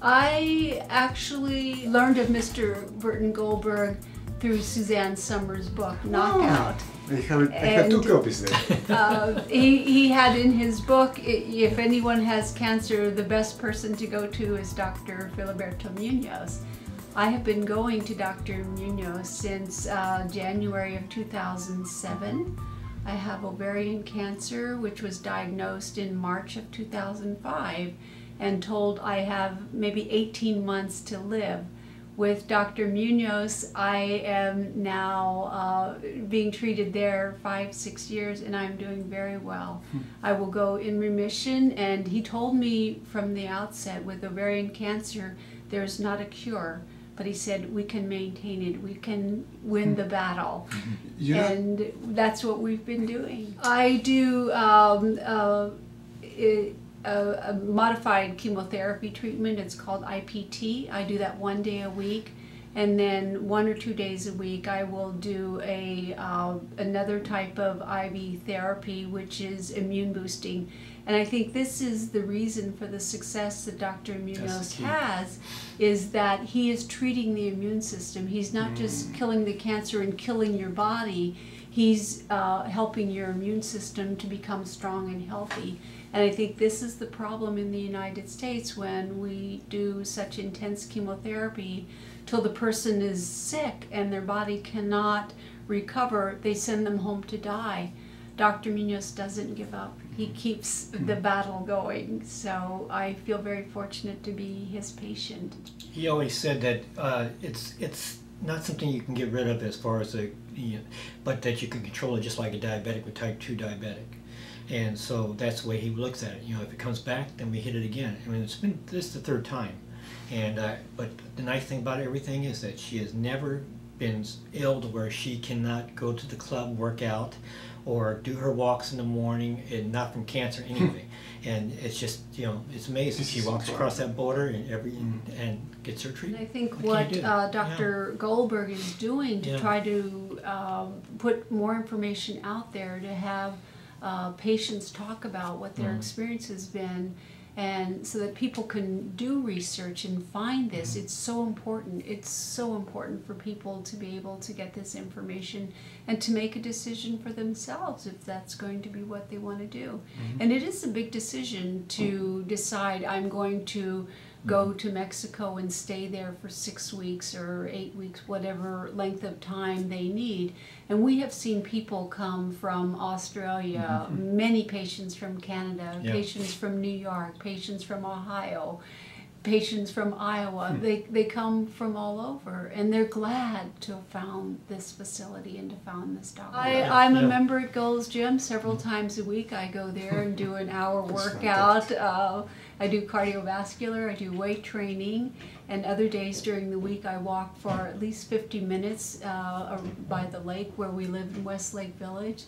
I actually learned of Mr. Burton Goldberg through Suzanne Summers' book, Knockout. I have two copies there. He had in his book, if anyone has cancer, the best person to go to is Dr. Filiberto Munoz. I have been going to Dr. Munoz since January of 2007. I have ovarian cancer, which was diagnosed in March of 2005, and told I have maybe 18 months to live. With Dr. Munoz, I am now being treated there 5-6 years, and I'm doing very well. I will go in remission, and he told me from the outset, with ovarian cancer, there's not a cure. But he said, we can maintain it, we can win the battle. And that's what we've been doing. I do a modified chemotherapy treatment. It's called IPT. I do that 1 day a week. And then 1 or 2 days a week, I will do another type of IV therapy, which is immune boosting. And I think this is the reason for the success that Dr. Munoz has, is that he is treating the immune system. He's not just killing the cancer and killing your body. He's helping your immune system to become strong and healthy. And I think this is the problem in the United States when we do such intense chemotherapy till the person is sick and their body cannot recover. They send them home to die. Dr. Munoz doesn't give up. He keeps the battle going. So I feel very fortunate to be his patient. He always said that it's not something you can get rid of as far as but that you can control it just like a diabetic with type 2 diabetic. And so that's the way he looks at it. You know, if it comes back, then we hit it again. I mean, this is the third time. And but the nice thing about everything is that she has never been ill to where she cannot go to the club, work out, or do her walks in the morning, and not from cancer anyway. And it's just, you know, it's amazing. She walks across that border and gets her treatment. And I think what Dr. Goldberg is doing to try to put more information out there, to have patients talk about what their experience has been, and so that people can do research and find this. It's so important. It's so important for people to be able to get this information and to make a decision for themselves if that's going to be what they want to do. And it is a big decision to decide, I'm going to go to Mexico and stay there for 6 weeks or 8 weeks, whatever length of time they need. And we have seen people come from Australia, many patients from Canada, patients from New York, patients from Ohio, patients from Iowa. They come from all over, and they're glad to have found this facility and to found this doctor. I'm a member at Gold's Gym several times a week. I go there and do an hour workout. I do cardiovascular, I do weight training, and other days during the week I walk for at least 50 minutes by the lake where we live in Westlake Village.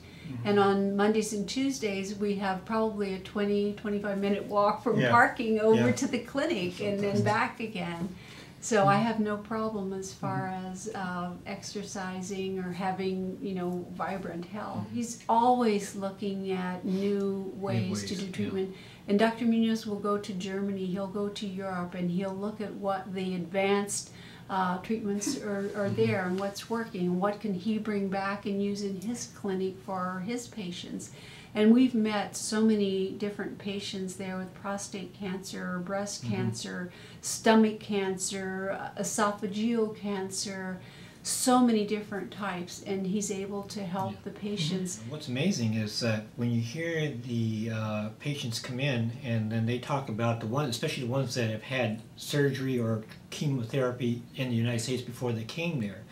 And on Mondays and Tuesdays we have probably a 20-25 minute walk from parking over to the clinic and then back again. So I have no problem as far as exercising or having, you know, vibrant health. He's always looking at new ways to do treatment. And Dr. Munoz will go to Germany, he'll go to Europe, and he'll look at what the advanced treatments are there and what's working, and what can he bring back and use in his clinic for his patients. And we've met so many different patients there with prostate cancer, breast cancer, stomach cancer, esophageal cancer, so many different types, and he's able to help the patients. What's amazing is that when you hear the patients come in and then they talk about the ones, especially the ones that have had surgery or chemotherapy in the United States before they came there,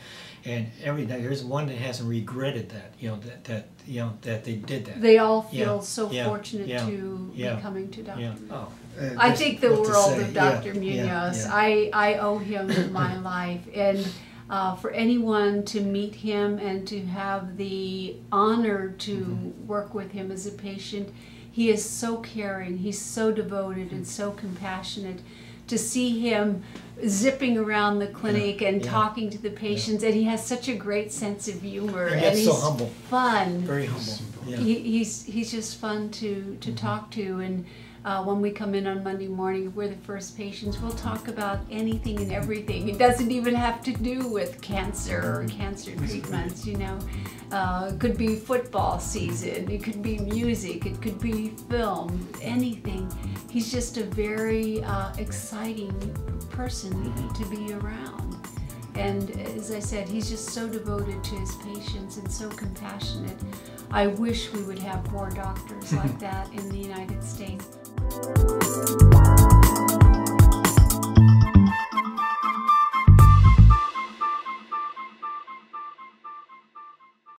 and there's one that hasn't regretted that, you know, that they did that. They all feel so fortunate to be coming to Dr. Oh. I think the world of Dr. Munoz. I owe him my life, and for anyone to meet him and to have the honor to work with him as a patient, he is so caring, he's so devoted and so compassionate. to see him zipping around the clinic and talking to the patients, and he has such a great sense of humor, and he's so humble. Fun. Very humble. Yeah. He's just fun to talk to, and when we come in on Monday morning, we're the first patients. We'll talk about anything and everything. It doesn't even have to do with cancer or cancer treatments, you know. It could be football season, it could be music, it could be film, anything. He's just a very exciting person to be around. And as I said, he's just so devoted to his patients and so compassionate. I wish we would have more doctors like that in the United States.